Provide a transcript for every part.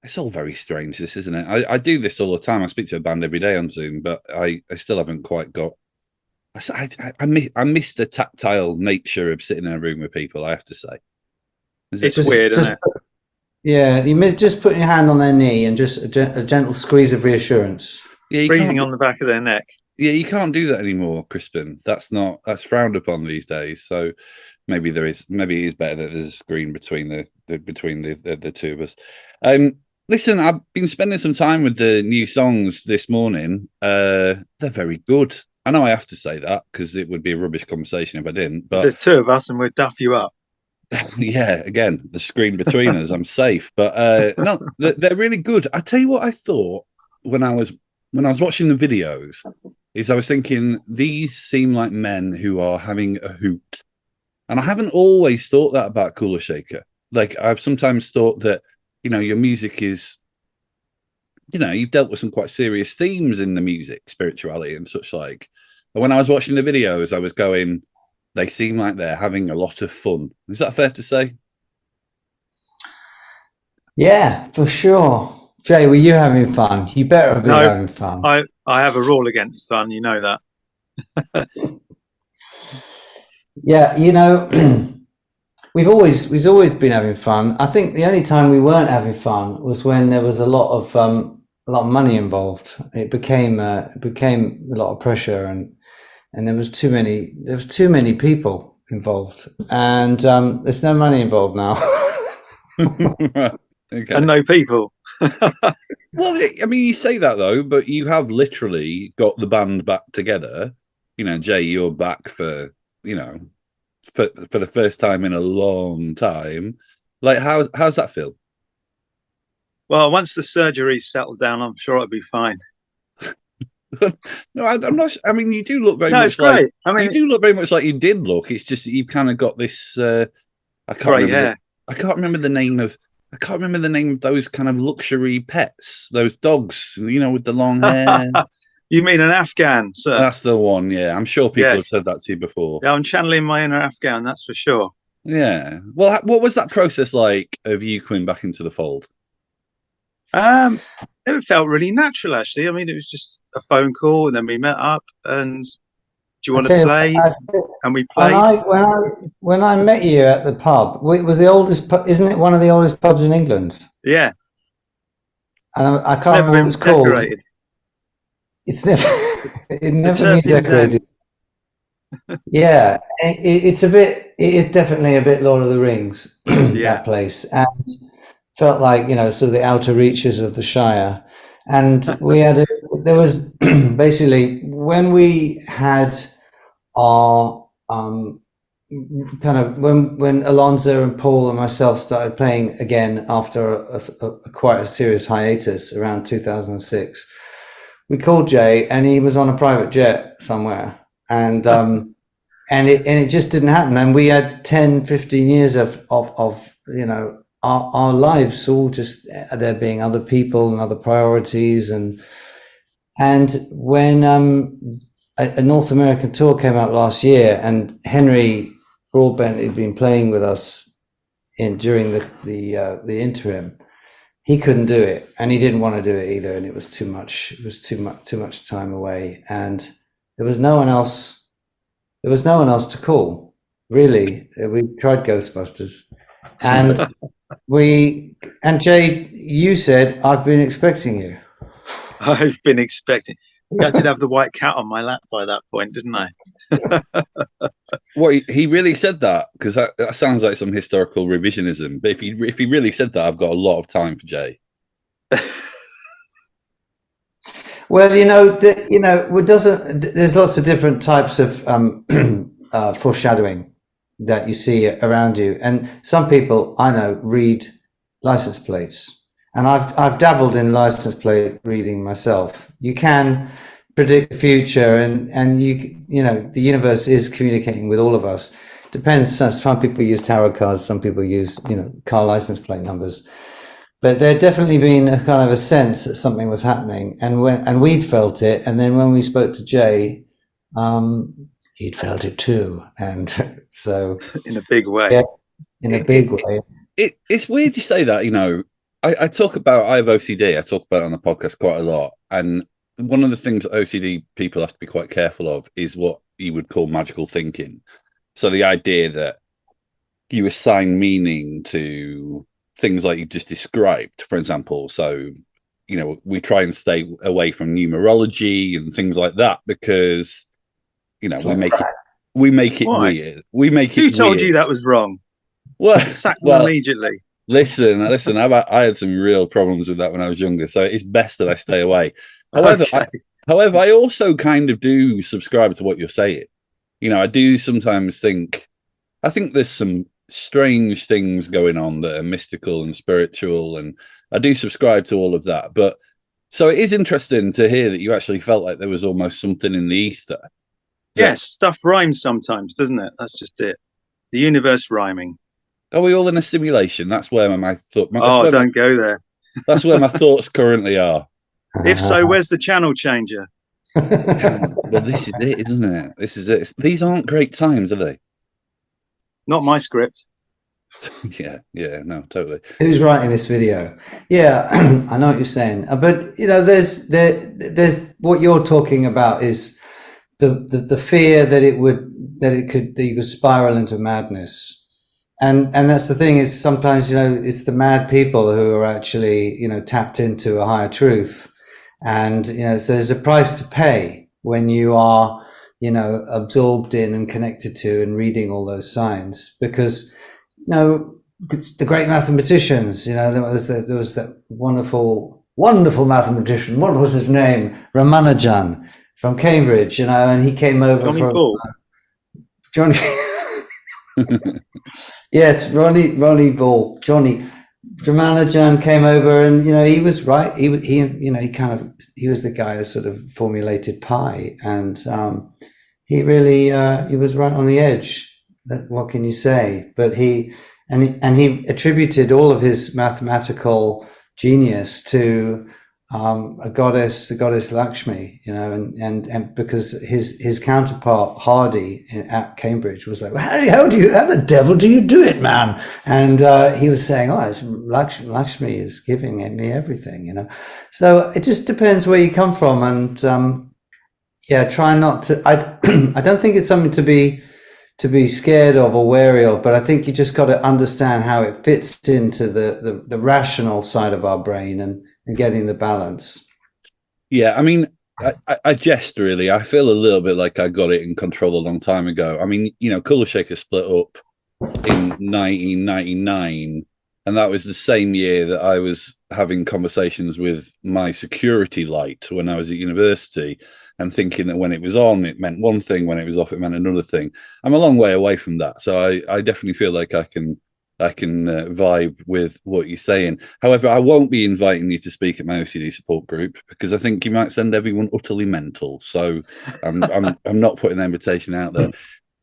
it's all very strange, this, isn't it? I do this all the time. I speak to a band every day on Zoom, but I still haven't quite got. I miss the tactile nature of sitting in a room with people. I have to say, it's weird, isn't it? Yeah, just putting your hand on their knee and just a gentle squeeze of reassurance. Yeah, breathing on the back of their neck. Yeah, you can't do that anymore, Crispin. That's frowned upon these days. So maybe it is better that there's a screen between the two of us. Listen, I've been spending some time with the new songs this morning. They're very good. I know I have to say that because it would be a rubbish conversation if I didn't. But there's two of us, and we'd duff you up. Yeah, again, the screen between us. I'm safe, but no, they're really good. I tell you what, I thought when I was watching the videos is I was thinking these seem like men who are having a hoot, and I haven't always thought that about Kula Shaker. Like I've sometimes thought that your music is, you've dealt with some quite serious themes in the music, spirituality and such like. But when I was watching the videos, I was going, they seem like they're having a lot of fun. Is that fair to say? Yeah, for sure. Jay, were you having fun? You better have been having fun. I have a rule against fun, you know that. Yeah, we've always been having fun. I think the only time we weren't having fun was when there was a lot of money involved. It became a lot of pressure, and there was too many people involved, and there's no money involved now. Okay. And no people. Well, I mean, you say that though, but you have literally got the band back together. Jay, you're back for the first time in a long time. Like, how's that feel? Well, once the surgery's settled down, I'm sure it'll be fine. No, I'm not. I mean, you do look very much it's great. like. I mean, you do look very much like you did look. It's just that you've kind of got this. I can't remember the name of those kind of luxury pets. Those dogs, with the long hair. You mean an Afghan, sir? That's the one. Yeah, I'm sure people have said that to you before. Yeah, I'm channeling my inner Afghan. That's for sure. Yeah. Well, what was that process like of you coming back into the fold? It felt really natural, actually. I mean, it was just a phone call, and then we met up. And do you want to play? And we played. When I met you at the pub, it was the oldest. Isn't it one of the oldest pubs in England? Yeah. And I can't remember what it's called. It's never been decorated. Yeah, it is definitely a bit Lord of the Rings. That place, and felt like sort of the outer reaches of the Shire. And there was basically when we had our kind of when Alonso and Paul and myself started playing again after quite a serious hiatus around 2006. We called Jay, and he was on a private jet somewhere, and it just didn't happen. And we had 10, 15 years of our lives all just there being other people and other priorities, and when a North American tour came out last year, and Henry Broadbent had been playing with us during the interim. He couldn't do it, and he didn't want to do it either, and it was too much. It was too much time away, and there was no one else. There was no one else to call. Really, we tried Ghostbusters, and Jay, you said, "I've been expecting you." I've been expecting. I did have the white cat on my lap by that point, didn't I? Well, he really said that, because that sounds like some historical revisionism. But if he really said that, I've got a lot of time for Jay. Well, there's lots of different types of foreshadowing that you see around you, and some people I know read license plates, and I've dabbled in license plate reading myself. You can predict the future, and the universe is communicating with all of us. Depends. Some people use tarot cards, some people use car license plate numbers, but there definitely been a kind of a sense that something was happening, and we'd felt it. And then when we spoke to Jay, he'd felt it too, and so in a big way. Yeah, in a big way. It's weird you say that. I have OCD. I talk about it on the podcast quite a lot. And one of the things that OCD people have to be quite careful of is what you would call magical thinking. So the idea that you assign meaning to things like you just described, for example. So, we try and stay away from numerology and things like that because, we make it Why? weird. We make Who it told weird. you that was wrong? Well, Sack them immediately. Listen. I had some real problems with that when I was younger, so it's best that I stay away. However, I also kind of do subscribe to what you're saying. I do sometimes think, I think there's some strange things going on that are mystical and spiritual, and I do subscribe to all of that. But so it is interesting to hear that you actually felt like there was almost something in the ether. Yes, stuff rhymes sometimes, doesn't it? That's just it. The universe rhyming. Are we all in a simulation? That's where my thought. Don't go there. That's where my thoughts currently are. If so, where's the channel changer? Well, this is it, isn't it? This is it. These aren't great times, are they? Not my script. Yeah, no, totally. Who's writing this video? Yeah, I know what you're saying, but there's what you're talking about is the fear that you could spiral into madness. And that's the thing, is sometimes, it's the mad people who are actually, tapped into a higher truth. And, so there's a price to pay when you are, absorbed in and connected to and reading all those signs, because, the great mathematicians, there was that wonderful mathematician. What was his name? Ramanujan from Cambridge, and he came over Johnny. Yes, Ronnie Ball, Johnny Ramanujan came over, and he was right. He was the guy who sort of formulated pi, and he was right on the edge. What can you say? But he attributed all of his mathematical genius to the goddess Lakshmi, and because his counterpart Hardy at Cambridge was like, well, how the devil do you do it, man? And he was saying, Lakshmi is giving me everything, So it just depends where you come from, and try not to. I don't think it's something to be scared of or wary of, but I think you just got to understand how it fits into the rational side of our brain and getting the balance. Yeah, I mean, I jest really. I feel a little bit like I got it in control a long time ago. I mean, Kula Shaker split up in 1999, and that was the same year that I was having conversations with my security light when I was at university, and thinking that when it was on, it meant one thing, when it was off, it meant another thing. I'm a long way away from that, so I definitely feel like I can vibe with what you're saying. However, I won't be inviting you to speak at my OCD support group because I think you might send everyone utterly mental. So I'm not putting the invitation out there.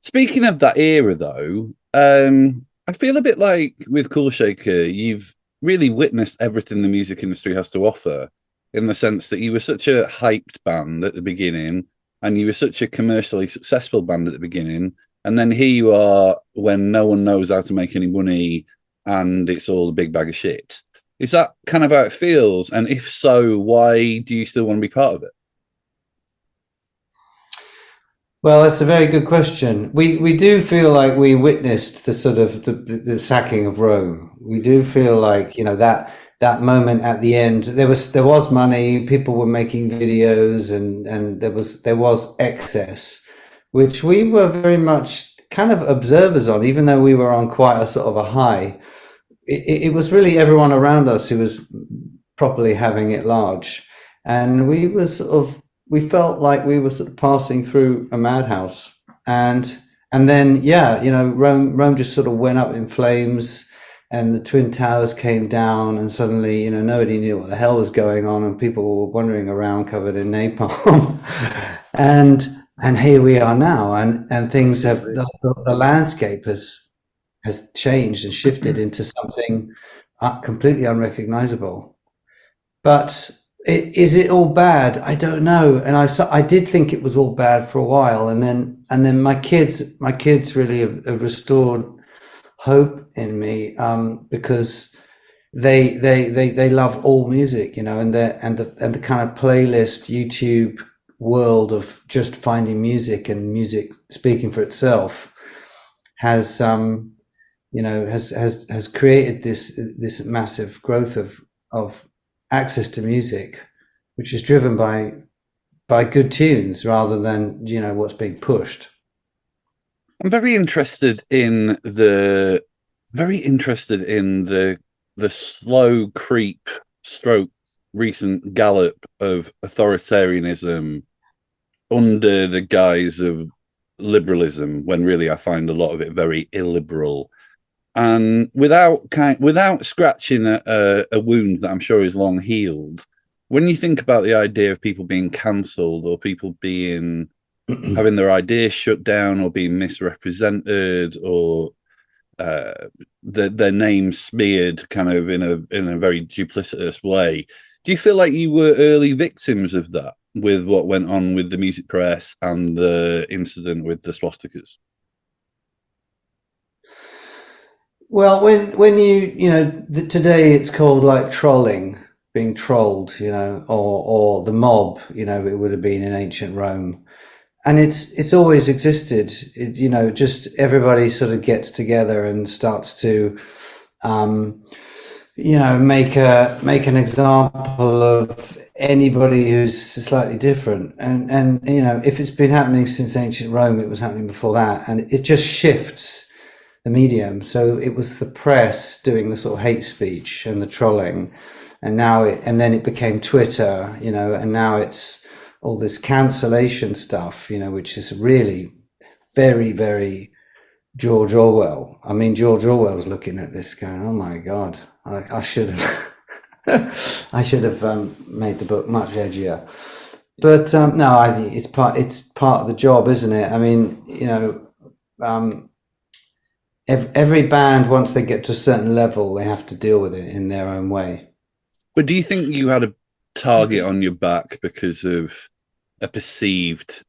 Speaking of that era, though, I feel a bit like with Kula Shaker, you've really witnessed everything the music industry has to offer, in the sense that you were such a hyped band at the beginning, and you were such a commercially successful band at the beginning. And then here you are when no one knows how to make any money and it's all a big bag of shit. Is that kind of how it feels? And if so, why do you still want to be part of it? Well, that's a very good question. We do feel like we witnessed the sort of the sacking of Rome. We do feel like, that moment at the end, there was money, people were making videos, and there was excess, which we were very much kind of observers on, even though we were on quite a sort of a high. It was really everyone around us who was properly having it large. And we felt like we were sort of passing through a madhouse. And then, Rome just sort of went up in flames, and the Twin Towers came down, and suddenly, nobody knew what the hell was going on, and people were wandering around covered in napalm. And here we are now, and things have, the landscape has changed and shifted into something completely unrecognizable. But is it all bad? I don't know. And I did think it was all bad for a while, and then my kids really have restored hope in me, because they love all music, and the kind of playlist YouTube world of just finding music and music speaking for itself has has created this massive growth of access to music, which is driven by good tunes rather than what's being pushed. I'm very interested in the slow creep stroke recent gallop of authoritarianism under the guise of liberalism, when really I find a lot of it very illiberal. And without scratching a wound that I'm sure is long healed, when you think about the idea of people being cancelled or people being having their ideas shut down or being misrepresented or their names smeared kind of in a very duplicitous way, do you feel like you were early victims of that with what went on with the music press and the incident with the swastikas? Well, when today it's called like trolling, being trolled, or the mob, it would have been in ancient Rome. And it's always existed. Just everybody sort of gets together and starts to, make an example of anybody who's slightly different. And if it's been happening since ancient Rome, it was happening before that, and it just shifts the medium. So it was the press doing the sort of hate speech and the trolling, and then it became Twitter, and now it's all this cancellation stuff, which is really very, very George Orwell. I mean, George Orwell's looking at this going, oh my God, I should have, I should have made the book much edgier. But no, I think it's part of the job, isn't it? I mean, every band, once they get to a certain level, they have to deal with it in their own way. But do you think you had a target on your back because of a perceived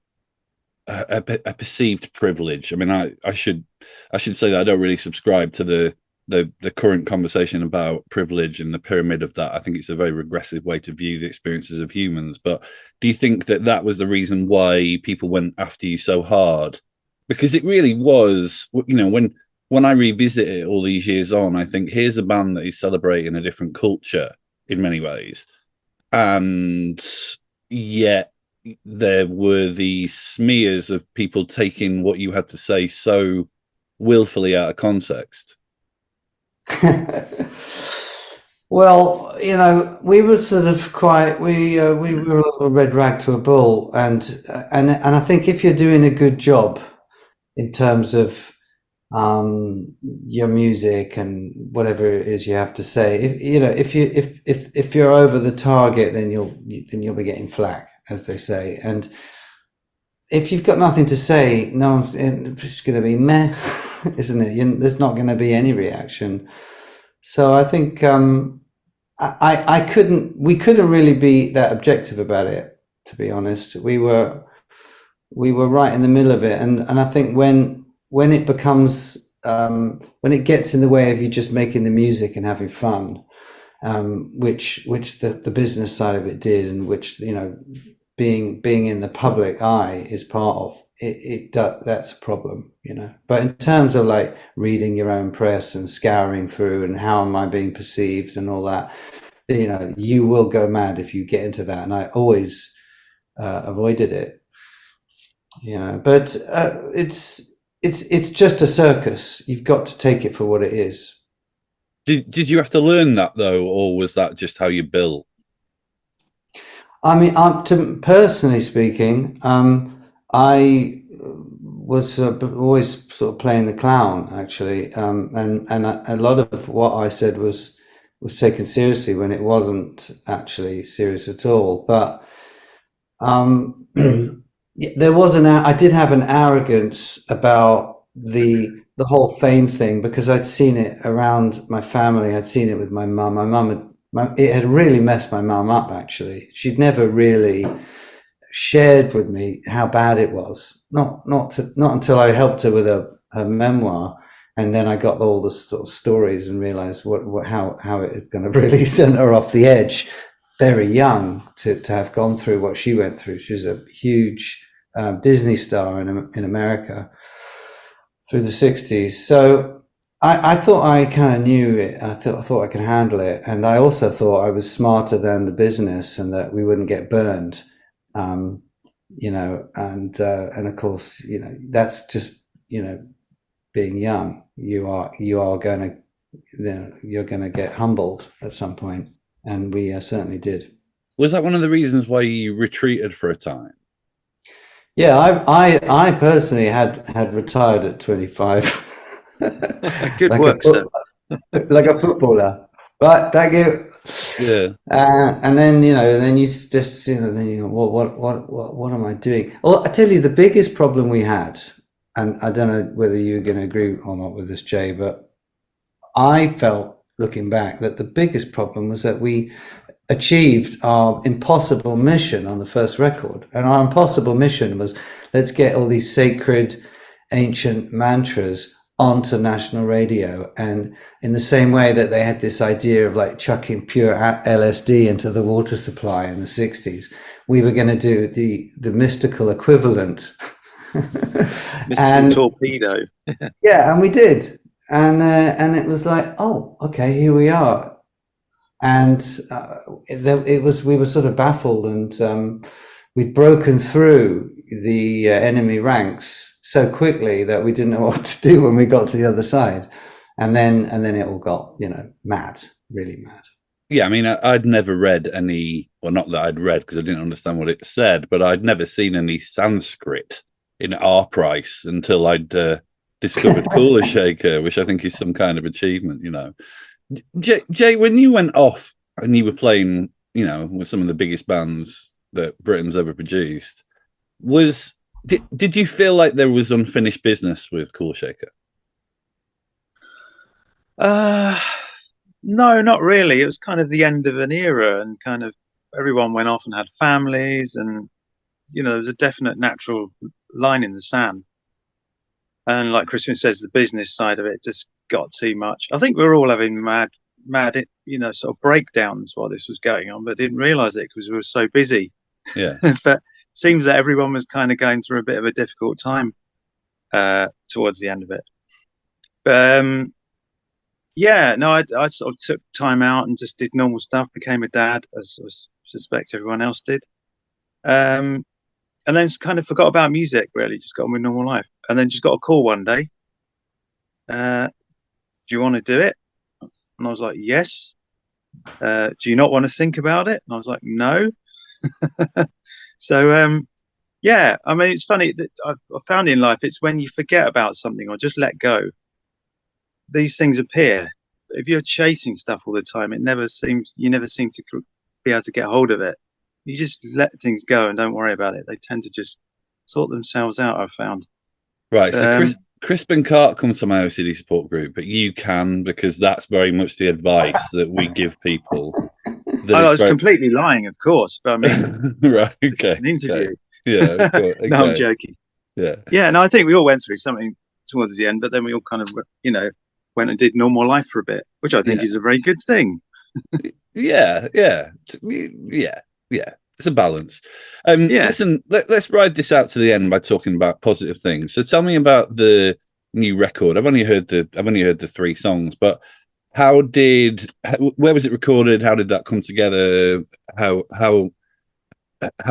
privilege? I mean, I should say that I don't really subscribe to the current conversation about privilege and the pyramid of that. I think it's a very regressive way to view the experiences of humans. But do you think that was the reason why people went after you so hard? Because it really was, when I revisit it all these years on, I think here's a band that is celebrating a different culture in many ways, and yet there were these smears of people taking what you had to say so willfully out of context. Well, we were sort of we were a little red rag to a bull, and I think if you're doing a good job in terms of your music and whatever it is you have to say, if you're over the target, then you'll be getting flack, as they say. And if you've got nothing to say, no one's, it's just going to be meh, isn't it? There's not going to be any reaction. So I think we couldn't really be that objective about it, to be honest. We were right in the middle of it, and I think when it becomes when it gets in the way of you just making the music and having fun, which the business side of it did, and which being in the public eye is part of it, that's a problem, But in terms of like reading your own press and scouring through and how am I being perceived and all that, you will go mad if you get into that, and I always avoided it, But it's just a circus. You've got to take it for what it is. Did you have to learn that though, or was that just how you built? I mean, personally speaking, I was always sort of playing the clown, actually, and a lot of what I said was taken seriously when it wasn't actually serious at all. But there was I did have an arrogance about the whole fame thing, because I'd seen it around my family. I'd seen it with my mum. My mum it had really messed my mum up, actually. She'd never really shared with me how bad it was. Not until I helped her with her memoir. And then I got all the sort of stories and realized how it is going to really send her off the edge very young to have gone through what she went through. She was a huge Disney star in America through the 60s. So I thought I kind of knew it. I thought I could handle it. And I also thought I was smarter than the business and that we wouldn't get burned. You know, and of course, you know, that's just, you know, being young. You are going to, you know, you're going to get humbled at some point, and we certainly did. Was that one of the reasons why you retreated for a time? Yeah, I personally had retired at 25. Good like work, sir. Like a footballer, right? Thank you. Yeah. And then then you just what am I doing? Well, I tell you, the biggest problem we had, and I don't know whether you're going to agree or not with this, Jay, but I felt, looking back, that the biggest problem was that we achieved our impossible mission on the first record. And our impossible mission was, let's get all these sacred ancient mantras onto national radio. And in the same way that they had this idea of like chucking pure LSD into the water supply in the 60s, we were going to do the mystical equivalent. Mystical torpedo. Yeah, and we did. And it was like, oh, okay, here we are. And we were sort of baffled, and we'd broken through the enemy ranks so quickly that we didn't know what to do when we got to the other side. And then it all got, you know, mad, really mad. Yeah, I mean, I'd never read any, well, not that I'd read because I didn't understand what it said, but I'd never seen any Sanskrit in our price until I'd discovered Kula Shaker, which I think is some kind of achievement, you know. Jay, when you went off and you were playing, you know, with some of the biggest bands that Britain's ever produced, did you feel like there was unfinished business with Kula Shaker? No, not really. It was kind of the end of an era, and kind of everyone went off and had families, and you know, there was a definite natural line in the sand. And like Crispin says, the business side of it just got too much. I think we were all having mad, you know, sort of breakdowns while this was going on, but didn't realise it because we were so busy. Yeah. But it seems that everyone was kind of going through a bit of a difficult time towards the end of it. But yeah, no, I sort of took time out and just did normal stuff, became a dad, as I suspect everyone else did. And then just kind of forgot about music, really, just got on with normal life. And then just got a call one day. Do you want to do it? And I was like, yes. Do you not want to think about it? And I was like, no. So, yeah, I mean, it's funny that I found in life, it's when you forget about something or just let go, these things appear. If you're chasing stuff all the time, you never seem to be able to get hold of it. You just let things go and don't worry about it. They tend to just sort themselves out, I've found. Right. So Crispin can't come to my OCD support group, but you can, because that's very much the advice that we give people. I was completely lying, of course, but I mean, right? Okay. An interview. Okay. Yeah. Okay. No, I'm joking. Yeah. Yeah. No, I think we all went through something towards the end, but then we all kind of, you know, went and did normal life for a bit, which I think is a very good thing. Yeah. It's a balance. Listen, let's ride this out to the end by talking about positive things. So tell me about the new record. I've only heard the 3 songs, but where was it recorded? How did that come together? How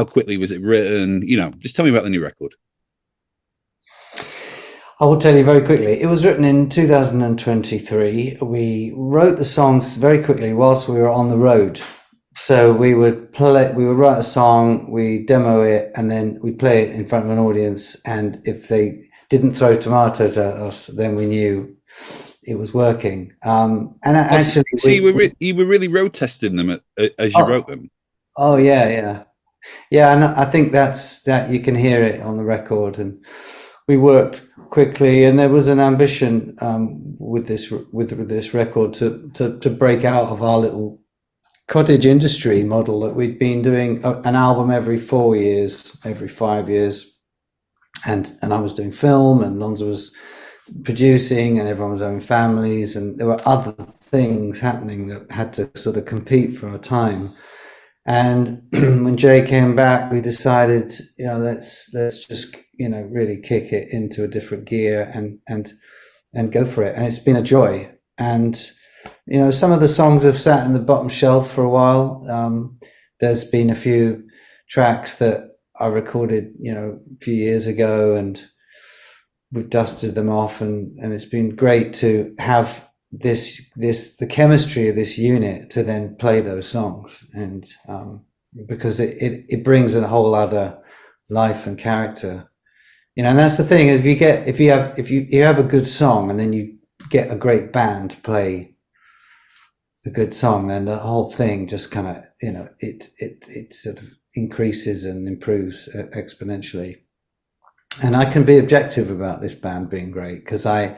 quickly was it written? You know, just tell me about the new record. I will tell you very quickly. It was written in 2023. We wrote the songs very quickly whilst we were on the road. So we would write a song, we demo it, and then we play it in front of an audience. And if they didn't throw tomatoes at us, then we knew it was working. Actually, so you were really road testing them as you wrote them. Oh yeah. And I think that you can hear it on the record. And we worked quickly, and there was an ambition with this record to break out of our little cottage industry model that we'd been doing an album every 4 years, every 5 years, and I was doing film, and Lonzo was producing, and everyone was having families, and there were other things happening that had to sort of compete for our time. And when Jay came back, we decided, let's just, really kick it into a different gear and go for it. And it's been a joy. And, some of the songs have sat in the bottom shelf for a while. There's been a few tracks that I recorded, a few years ago, and we've dusted them off, and it's been great to have the chemistry of this unit to then play those songs, and because it brings a whole other life and character, and that's the thing. If you have a good song and then you get a great band to play the good song, then the whole thing just kind of it sort of increases and improves exponentially. And I can be objective about this band being great because I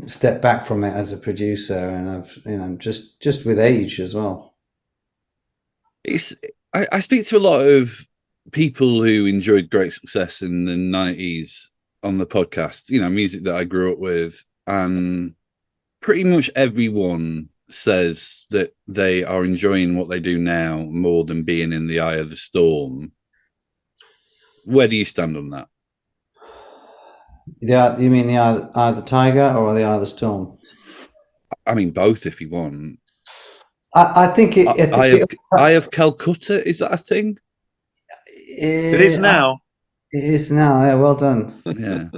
stepped back from it as a producer, and I've just with age as well. I speak to a lot of people who enjoyed great success in the 90s on the podcast, music that I grew up with, and pretty much everyone says that they are enjoying what they do now more than being in the eye of the storm. Where do you stand on that? You mean the eye of the tiger or the eye of the storm? I mean both, if you want. I think Eye of Calcutta, is that a thing? It is now. It is now. Yeah, well done. Yeah.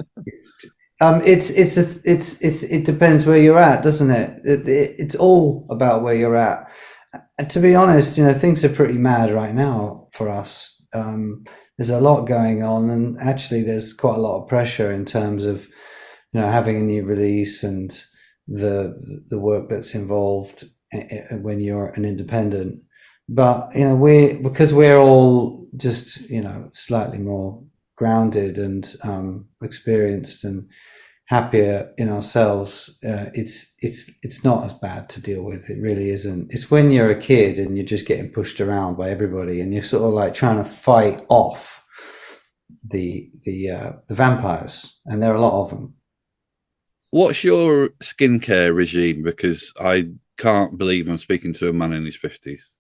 It depends where you're at, doesn't it? It's all about where you're at. And to be honest, things are pretty mad right now for us. There's a lot going on, and actually there's quite a lot of pressure in terms of, having a new release and the work that's involved when you're an independent. But, because we're all just, slightly more grounded and experienced and happier in ourselves, it's not as bad to deal with. It really isn't. It's when you're a kid and you're just getting pushed around by everybody, and you're sort of like trying to fight off the vampires, and there are a lot of them. What's your skincare regime? Because I can't believe I'm speaking to a man in his 50s.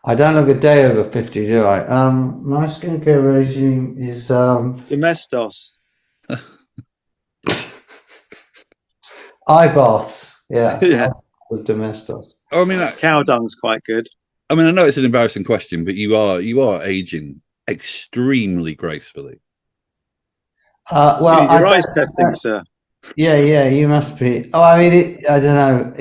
I don't look a day over 50, do I? My skincare regime is Domestos. Eye baths, yeah. With Domestos. I mean, cow dung's quite good. I mean, I know it's an embarrassing question, but you are aging extremely gracefully. Well, your eyes testing, sir. Yeah, you must be. Oh, I mean, I don't know.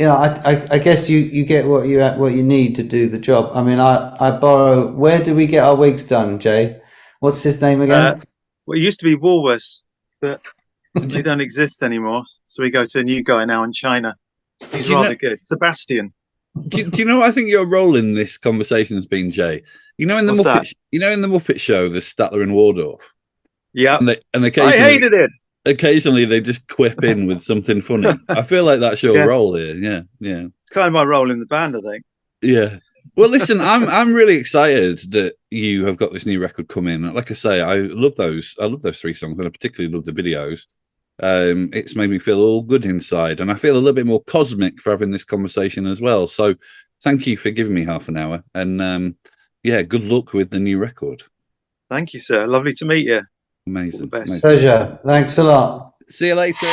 I guess you get what you need to do the job. I mean, I borrow. Where do we get our wigs done, Jay? What's his name again? Well, it used to be Woolworths, but they don't exist anymore. So we go to a new guy now in China. He's rather good, Sebastian. Do you know what I think your role in this conversation has been, Jay? In the Muppet Show, there's Statler and Waldorf. Yeah, and I hated it. Occasionally, they just quip in with something funny. I feel like that's your role here. Yeah. It's kind of my role in the band, I think. Yeah. Well, listen, I'm really excited that you have got this new record coming. Like I say, I love those 3 songs, and I particularly love the videos. It's made me feel all good inside, and I feel a little bit more cosmic for having this conversation as well. So, thank you for giving me half an hour, and good luck with the new record. Thank you, sir. Lovely to meet you. Amazing. Pleasure. Thanks a lot. See you later.